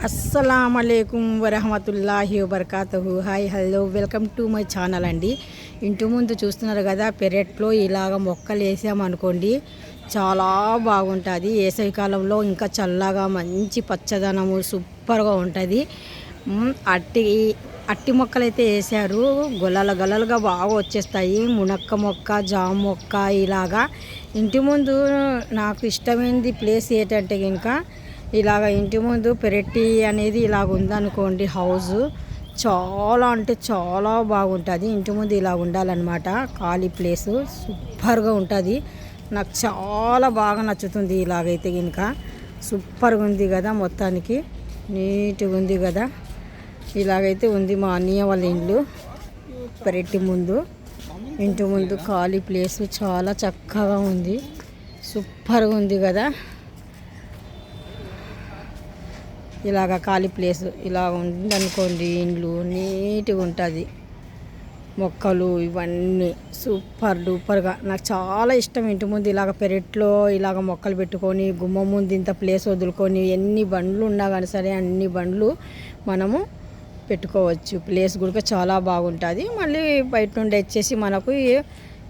అస్సలాముఅలైకుం వరహమతుల్లాహి వబర్కాతుహు. Hi hello welcome to my channel అండి. ఇంటి ముందు చూస్తున్నారు కదా, పెరట్లో ఇలాగ మొక్కలు వేసామనుకోండి చాలా బాగుంటుంది. వేసవికాలంలో ఇంకా చల్లగా మంచి పచ్చదనము సూపర్గా ఉంటుంది. అట్టి మొక్కలు అయితే వేసారు, గొల్లలుగా బాగా వచ్చేస్తాయి. మునక్క మొక్క, జామ మొక్క ఇలాగా ఇంటి ముందు. నాకు ఇష్టమైనది ప్లేస్ ఏంటంటే ఇంకా ఇలాగ ఇంటి ముందు పెరటి అనేది ఇలాగ ఉందనుకోండి, హౌస్ చాలా అంటే చాలా బాగుంటుంది. ఇంటి ముందు ఇలా ఉండాలన్నమాట, ఖాళీ ప్లేసు సూపర్గా ఉంటుంది. నాకు చాలా బాగా నచ్చుతుంది. ఇలాగైతే ఇంకా సూపర్గా ఉంది కదా, మొత్తానికి నీట్గా ఉంది కదా. ఇలాగైతే ఉంది మా అన్నయ్య వాళ్ళ ఇల్లు. పెరటి ముందు, ఇంటి ముందు ఖాళీ ప్లేసు చాలా చక్కగా ఉంది, సూపర్గా ఉంది కదా. ఇలాగ ఖాళీ ప్లేస్ ఇలా ఉందనుకోండి, ఇండ్లు నీట్గా ఉంటుంది. మొక్కలు ఇవన్నీ సూపర్ డూపర్గా నాకు చాలా ఇష్టం. ఇంటి ముందు ఇలాగ పెరట్లో ఇలాగ మొక్కలు పెట్టుకొని, గుమ్మం ముందు ఇంత ప్లేస్ వదులుకొని, ఎన్ని బండ్లు ఉన్నా కానీ సరే అన్ని బండ్లు మనము పెట్టుకోవచ్చు. ప్లేస్ కూడా చాలా బాగుంటుంది. మళ్ళీ బయట నుండి వచ్చేసి మనకు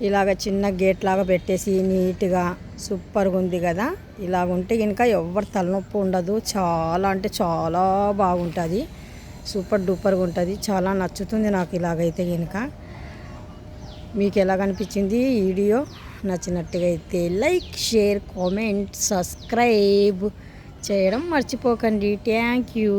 ఇలాగ చిన్న గేట్ లాగా పెట్టేసి నీట్గా సూపర్గా ఉంది కదా. ఇలాగ ఉంటే ఇంకా ఎవరు తలనొప్పి ఉండదు. చాలా అంటే చాలా బాగుంటుంది, సూపర్ డూపర్గా ఉంటుంది. చాలా నచ్చుతుంది నాకు ఇలాగైతే కనుక. మీకు ఎలా కనిపించింది ఈ వీడియో? నచ్చినట్టుగా అయితే లైక్, షేర్, కామెంట్, సబ్స్క్రైబ్ చేయడం మర్చిపోకండి. Thank you.